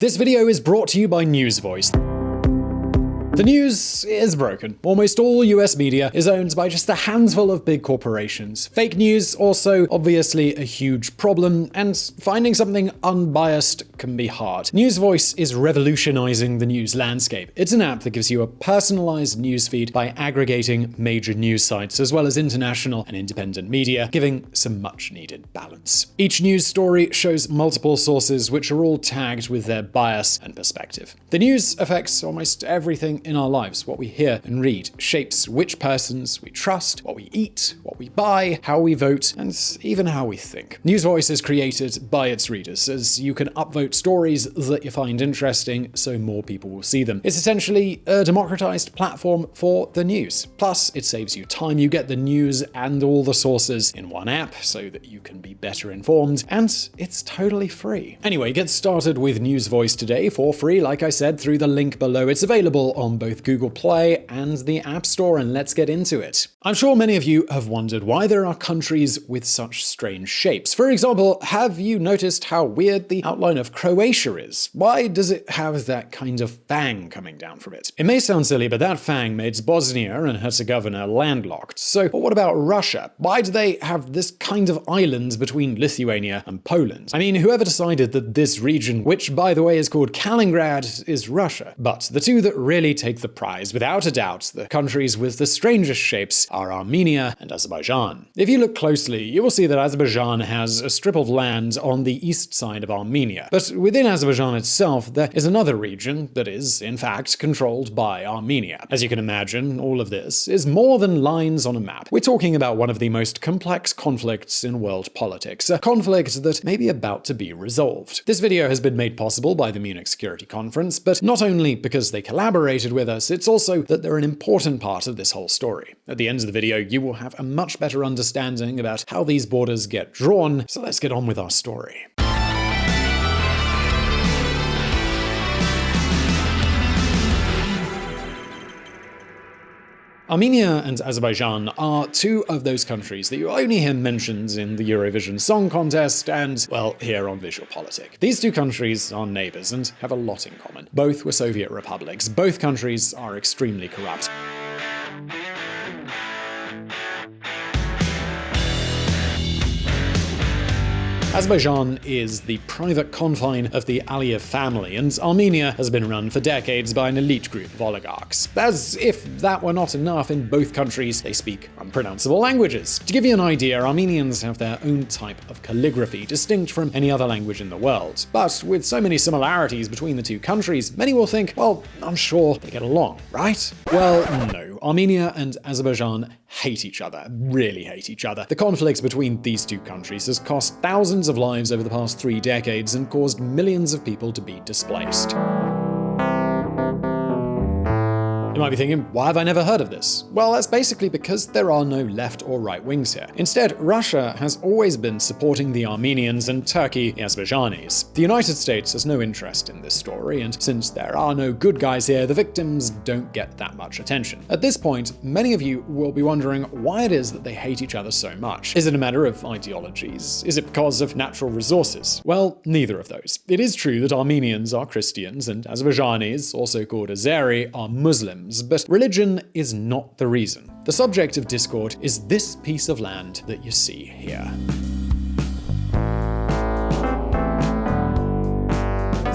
This video is brought to you by Newsvoice. The news is broken. Almost all US media is owned by just a handful of big corporations. Fake news also obviously a huge problem, and finding something unbiased can be hard. Newsvoice is revolutionizing the news landscape. It's an app that gives you a personalized newsfeed by aggregating major news sites as well as international and independent media, giving some much-needed balance. Each news story shows multiple sources which are all tagged with their bias and perspective. The news affects almost everything in our lives. What we hear and read shapes which persons we trust, what we eat, what we buy, how we vote, and even how we think. Newsvoice is created by its readers, as you can upvote stories that you find interesting so more people will see them. It's essentially a democratized platform for the news. Plus, it saves you time. You get the news and all the sources in one app so that you can be better informed, and it's totally free. Anyway, get started with Newsvoice today for free, like I said, through the link below. It's available on both Google Play and the App Store, and let's get into it. I'm sure many of you have wondered why there are countries with such strange shapes. For example, have you noticed how weird the outline of Croatia is? Why does it have that kind of fang coming down from it? It may sound silly, but that fang makes Bosnia and Herzegovina landlocked. So what about Russia? Why do they have this kind of island between Lithuania and Poland? I mean, whoever decided that this region, which by the way is called Kaliningrad, is Russia? But the two that really take the prize, without a doubt, the countries with the strangest shapes are Armenia and Azerbaijan. If you look closely, you will see that Azerbaijan has a strip of land on the east side of Armenia. But within Azerbaijan itself, there is another region that is, in fact, controlled by Armenia. As you can imagine, all of this is more than lines on a map. We're talking about one of the most complex conflicts in world politics, a conflict that may be about to be resolved. This video has been made possible by the Munich Security Conference, but not only because they collaborated with us, it's also that they're an important part of this whole story. At the end of the video, you will have a much better understanding about how these borders get drawn, so let's get on with our story. Armenia and Azerbaijan are two of those countries that you only hear mentioned in the Eurovision Song Contest and, well, here on VisualPolitik. These two countries are neighbors and have a lot in common. Both were Soviet republics. Both countries are extremely corrupt. Azerbaijan is the private confine of the Aliyev family, and Armenia has been run for decades by an elite group of oligarchs. As if that were not enough, in both countries they speak unpronounceable languages. To give you an idea, Armenians have their own type of calligraphy, distinct from any other language in the world. But with so many similarities between the two countries, many will think, well, I'm sure they get along, right? Well, no. Armenia and Azerbaijan hate each other, really hate each other. The conflict between these two countries has cost thousands of lives over the past 3 decades and caused millions of people to be displaced. You might be thinking, why have I never heard of this? Well, that's basically because there are no left or right wings here. Instead, Russia has always been supporting the Armenians and Turkey the Azerbaijanis. The United States has no interest in this story, and since there are no good guys here, the victims don't get that much attention. At this point, many of you will be wondering why it is that they hate each other so much. Is it a matter of ideologies? Is it because of natural resources? Well, neither of those. It is true that Armenians are Christians and Azerbaijanis, also called Azeri, are Muslims. But religion is not the reason. The subject of discord is this piece of land that you see here.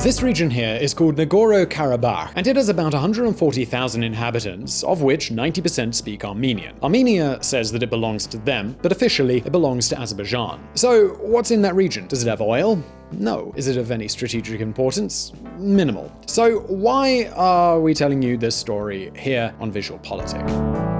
This region here is called Nagorno-Karabakh, and it has about 140,000 inhabitants, of which 90% speak Armenian. Armenia says that it belongs to them, but officially it belongs to Azerbaijan. So what's in that region? Does it have oil? No. Is it of any strategic importance? Minimal. So why are we telling you this story here on VisualPolitik?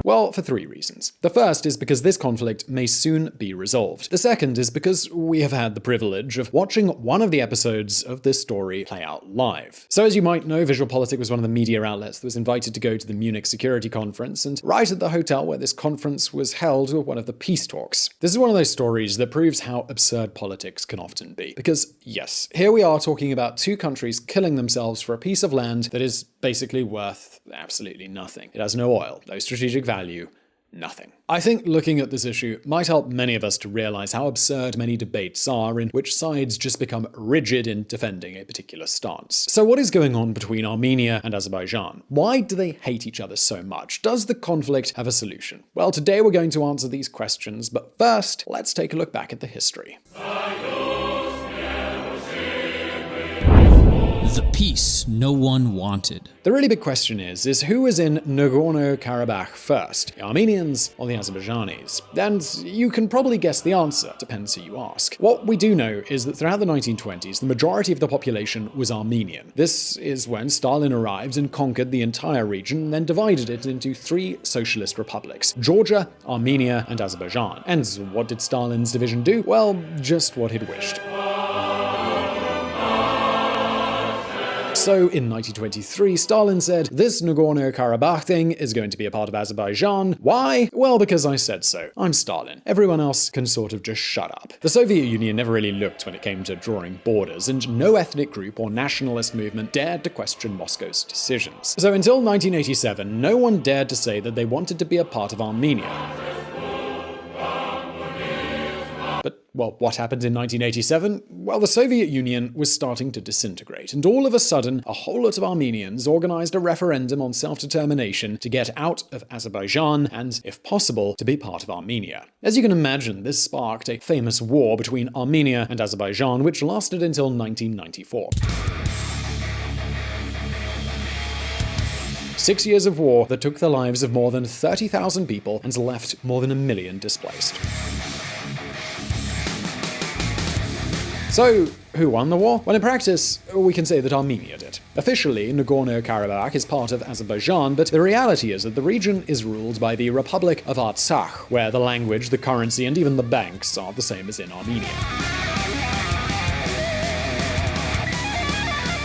Well, for 3 reasons. The first is because this conflict may soon be resolved. The second is because we have had the privilege of watching one of the episodes of this story play out live. So as you might know, VisualPolitik was one of the media outlets that was invited to go to the Munich Security Conference, and right at the hotel where this conference was held were one of the peace talks. This is one of those stories that proves how absurd politics can often be. Because, yes, here we are talking about two countries killing themselves for a piece of land that is basically worth absolutely nothing. It has no oil, no strategic value, Nothing. I think looking at this issue might help many of us to realize how absurd many debates are in which sides just become rigid in defending a particular stance. So what is going on between Armenia and Azerbaijan? Why do they hate each other so much? Does the conflict have a solution? Well, today we're going to answer these questions, but first, let's take a look back at the history. The peace no one wanted. The really big question is who was in Nagorno-Karabakh first, the Armenians or the Azerbaijanis? And you can probably guess the answer, depends who you ask. What we do know is that throughout the 1920s, the majority of the population was Armenian. This is when Stalin arrived and conquered the entire region, and then divided it into 3 socialist republics: Georgia, Armenia, and Azerbaijan. And what did Stalin's division do? Well, just what he'd wished. So in 1923, Stalin said, this Nagorno-Karabakh thing is going to be a part of Azerbaijan. Why? Well, because I said so. I'm Stalin. Everyone else can sort of just shut up. The Soviet Union never really looked when it came to drawing borders, and no ethnic group or nationalist movement dared to question Moscow's decisions. So until 1987, no one dared to say that they wanted to be a part of Armenia. Well, what happened in 1987? Well, the Soviet Union was starting to disintegrate, and all of a sudden, a whole lot of Armenians organized a referendum on self-determination to get out of Azerbaijan and, if possible, to be part of Armenia. As you can imagine, this sparked a famous war between Armenia and Azerbaijan, which lasted until 1994. 6 years of war that took the lives of more than 30,000 people and left more than 1 million displaced. So, who won the war? Well, in practice, we can say that Armenia did. Officially, Nagorno-Karabakh is part of Azerbaijan, but the reality is that the region is ruled by the Republic of Artsakh, where the language, the currency, and even the banks are the same as in Armenia.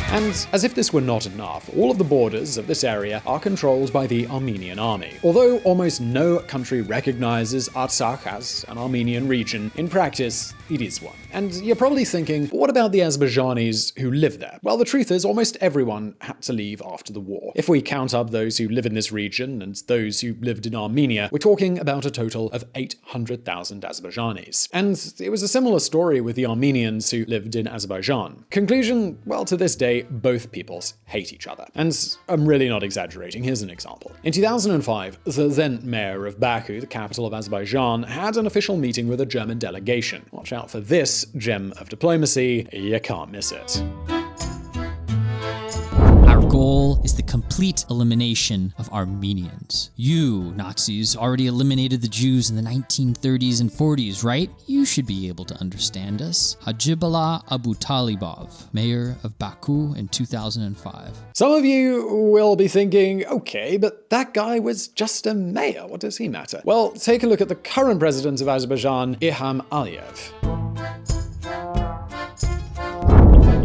And as if this were not enough, all of the borders of this area are controlled by the Armenian army. Although almost no country recognizes Artsakh as an Armenian region, in practice, it is one. And you're probably thinking, what about the Azerbaijanis who live there? Well, the truth is, almost everyone had to leave after the war. If we count up those who live in this region and those who lived in Armenia, we're talking about a total of 800,000 Azerbaijanis. And it was a similar story with the Armenians who lived in Azerbaijan. Conclusion, well, to this day, both peoples hate each other. And I'm really not exaggerating, here's an example. In 2005, the then mayor of Baku, the capital of Azerbaijan, had an official meeting with a German delegation. Watch out for this gem of diplomacy, you can't miss it. Our goal is the complete elimination of Armenians. You, Nazis, already eliminated the Jews in the 1930s and 40s, right? You should be able to understand us. Hajibullah Abutalibov, mayor of Baku in 2005. Some of you will be thinking, okay, but that guy was just a mayor. What does he matter? Well, take a look at the current president of Azerbaijan, Ilham Aliyev.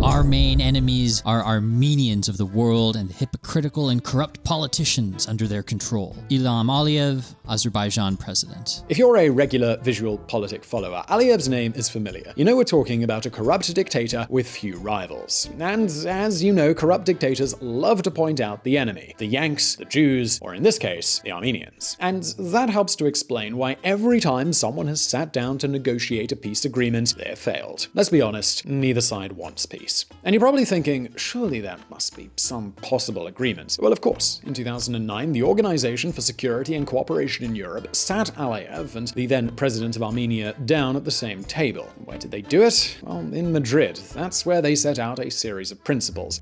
Our main enemies are Armenians of the world and the hypocritical and corrupt politicians under their control. Ilham Aliyev, Azerbaijan president. If you're a regular VisualPolitik follower, Aliyev's name is familiar. You know we're talking about a corrupt dictator with few rivals. And as you know, corrupt dictators love to point out the enemy. The Yanks, the Jews, or in this case, the Armenians. And that helps to explain why every time someone has sat down to negotiate a peace agreement, they've failed. Let's be honest, neither side wants peace. And you're probably thinking, surely there must be some possible agreement. Well, of course. In 2009, the Organization for Security and Cooperation in Europe sat Aliyev and the then president of Armenia down at the same table. Where did they do it? Well, in Madrid. That's where they set out a series of principles.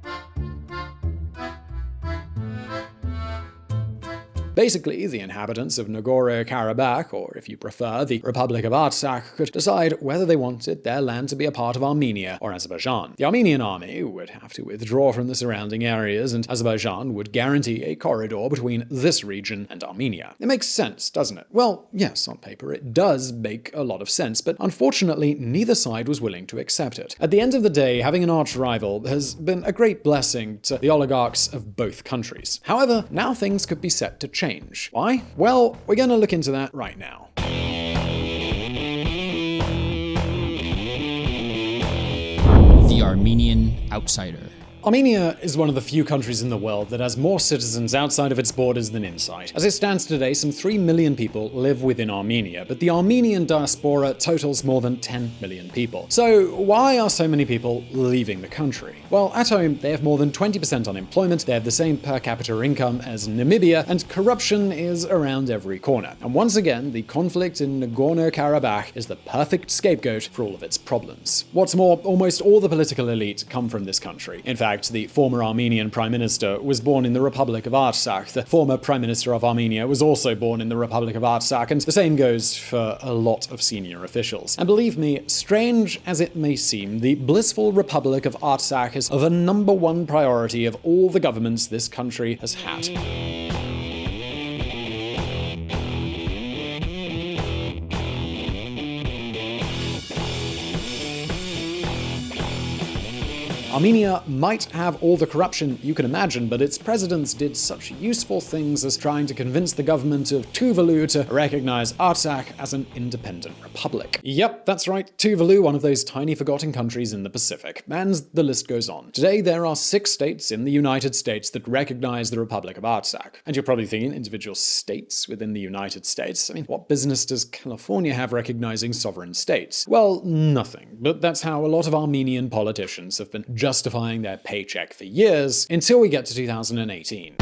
Basically, the inhabitants of Nagorno-Karabakh, or if you prefer, the Republic of Artsakh, could decide whether they wanted their land to be a part of Armenia or Azerbaijan. The Armenian army would have to withdraw from the surrounding areas, and Azerbaijan would guarantee a corridor between this region and Armenia. It makes sense, doesn't it? Well, yes, on paper it does make a lot of sense, but unfortunately, neither side was willing to accept it. At the end of the day, having an arch rival has been a great blessing to the oligarchs of both countries. However, now things could be set to change. Why? Well, we're going to look into that right now. The Armenian outsider. Armenia is one of the few countries in the world that has more citizens outside of its borders than inside. As it stands today, some 3 million people live within Armenia, but the Armenian diaspora totals more than 10 million people. So why are so many people leaving the country? Well, at home, they have more than 20% unemployment, they have the same per capita income as Namibia, and corruption is around every corner. And once again, the conflict in Nagorno-Karabakh is the perfect scapegoat for all of its problems. What's more, almost all the political elite come from this country. In fact, the former Armenian Prime Minister was born in the Republic of Artsakh. The former Prime Minister of Armenia was also born in the Republic of Artsakh, and the same goes for a lot of senior officials. And believe me, strange as it may seem, the blissful Republic of Artsakh is the #1 priority of all the governments this country has had. Armenia might have all the corruption you can imagine, but its presidents did such useful things as trying to convince the government of Tuvalu to recognize Artsakh as an independent republic. Yep, that's right, Tuvalu, one of those tiny forgotten countries in the Pacific. And the list goes on. Today, there are 6 states in the United States that recognize the Republic of Artsakh. And you're probably thinking, individual states within the United States? I mean, what business does California have recognizing sovereign states? Well, nothing. But that's how a lot of Armenian politicians have been justifying their paycheck for years, until we get to 2018.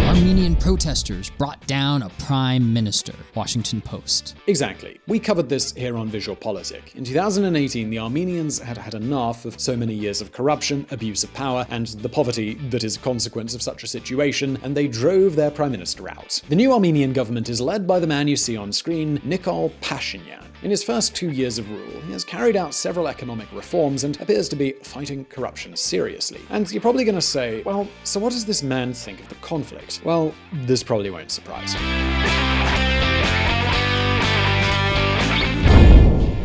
Armenian protesters brought down a prime minister. Washington Post. Exactly. We covered this here on VisualPolitik. In 2018, the Armenians had had enough of so many years of corruption, abuse of power, and the poverty that is a consequence of such a situation, and they drove their prime minister out. The new Armenian government is led by the man you see on screen, Nikol Pashinyan. In his first 2 years of rule, he has carried out several economic reforms and appears to be fighting corruption seriously. And you're probably going to say, well, so what does this man think of the conflict? Well, this probably won't surprise you.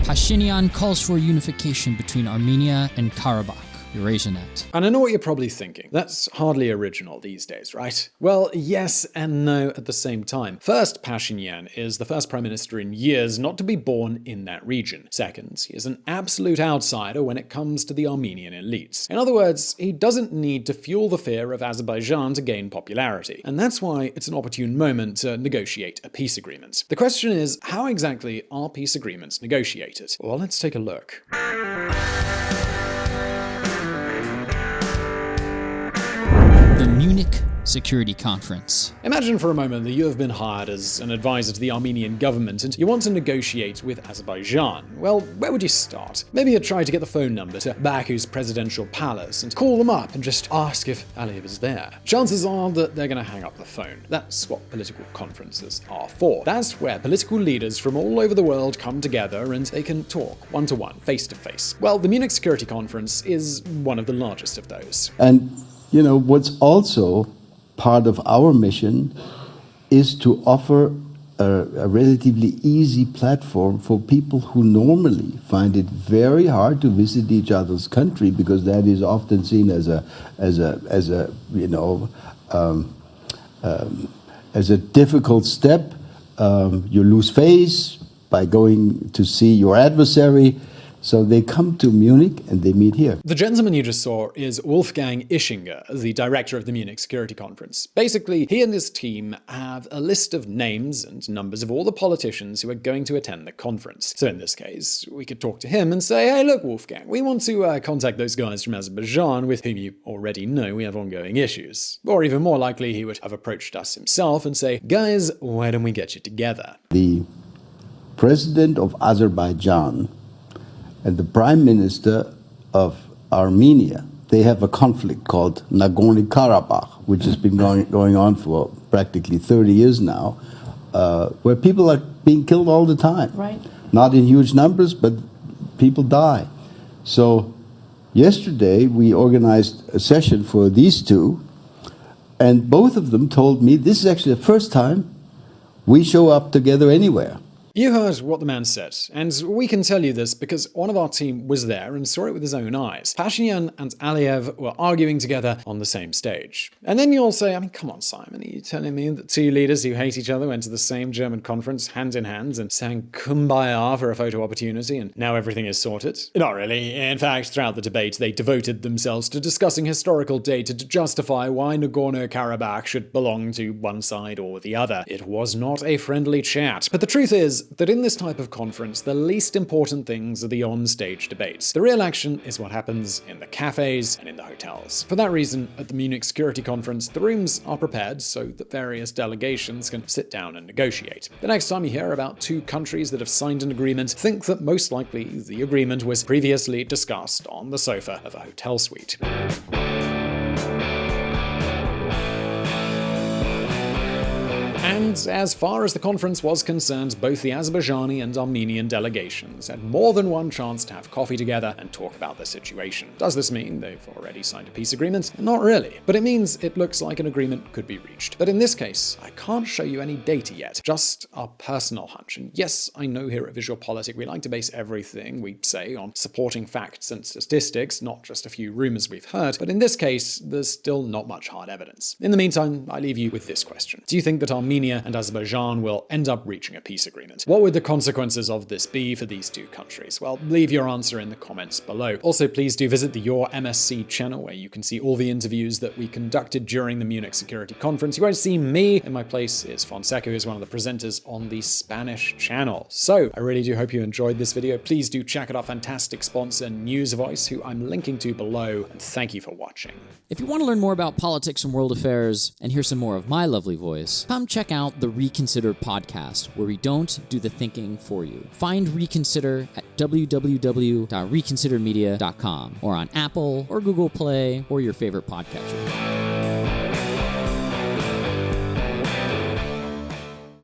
Pashinyan calls for unification between Armenia and Karabakh. EurasiaNet. And I know what you're probably thinking. That's hardly original these days, right? Well, yes and no at the same time. First, Pashinyan is the first prime minister in years not to be born in that region. Second, he is an absolute outsider when it comes to the Armenian elites. In other words, he doesn't need to fuel the fear of Azerbaijan to gain popularity. And that's why it's an opportune moment to negotiate a peace agreement. The question is, how exactly are peace agreements negotiated? Well, let's take a look. The Munich Security Conference. Imagine for a moment that you have been hired as an advisor to the Armenian government and you want to negotiate with Azerbaijan. Well, where would you start? Maybe you'd try to get the phone number to Baku's presidential palace and call them up and just ask if Aliyev is there. Chances are that they're going to hang up the phone. That's what political conferences are for. That's where political leaders from all over the world come together and they can talk one-to-one, face-to-face. Well, the Munich Security Conference is one of the largest of those. And you know, what's also part of our mission is to offer a relatively easy platform for people who normally find it very hard to visit each other's country, because that is often seen as a difficult step. You lose face by going to see your adversary. So they come to Munich and they meet here. The gentleman you just saw is Wolfgang Ischinger, the director of the Munich Security Conference. Basically, he and his team have a list of names and numbers of all the politicians who are going to attend the conference. So in this case, we could talk to him and say, hey, look, Wolfgang, we want to contact those guys from Azerbaijan with whom you already know we have ongoing issues. Or even more likely, he would have approached us himself and say, guys, why don't we get you together? The president of Azerbaijan and the prime minister of Armenia, they have a conflict called Nagorno-Karabakh, which has been going on for practically 30 years now, where people are being killed all the time. Right. Not in huge numbers, but people die. So yesterday we organized a session for these two, and both of them told me this is actually the first time we show up together anywhere. You heard what the man said, and we can tell you this because one of our team was there and saw it with his own eyes. Pashinyan and Aliyev were arguing together on the same stage. And then you'll say, I mean, come on, Simon, are you telling me that two leaders who hate each other went to the same German conference hand in hand and sang Kumbaya for a photo opportunity and now everything is sorted? Not really. In fact, throughout the debate, they devoted themselves to discussing historical data to justify why Nagorno-Karabakh should belong to one side or the other. It was not a friendly chat. But the truth is that in this type of conference, the least important things are the on-stage debates. The real action is what happens in the cafes and in the hotels. For that reason, at the Munich Security Conference, the rooms are prepared so that various delegations can sit down and negotiate. The next time you hear about two countries that have signed an agreement, think that most likely the agreement was previously discussed on the sofa of a hotel suite. And as far as the conference was concerned, both the Azerbaijani and Armenian delegations had more than one chance to have coffee together and talk about the situation. Does this mean they've already signed a peace agreement? Not really, but it means it looks like an agreement could be reached. But in this case, I can't show you any data yet, just our personal hunch. And yes, I know here at VisualPolitik we like to base everything we say on supporting facts and statistics, not just a few rumors we've heard, but in this case, there's still not much hard evidence. In the meantime, I leave you with this question. Do you think that Armenia and Azerbaijan will end up reaching a peace agreement? What would the consequences of this be for these two countries? Well, leave your answer in the comments below. Also, please do visit the Your MSC channel where you can see all the interviews that we conducted during the Munich Security Conference. You won't see me. In my place is Fonseca, who's one of the presenters on the Spanish channel. So, I really do hope you enjoyed this video. Please do check out our fantastic sponsor, News Voice, who I'm linking to below, and thank you for watching. If you want to learn more about politics and world affairs and hear some more of my lovely voice, come check out the Reconsider podcast, where we don't do the thinking for you. Find Reconsider at www.reconsidermedia.com or on Apple or Google Play or your favorite podcatcher.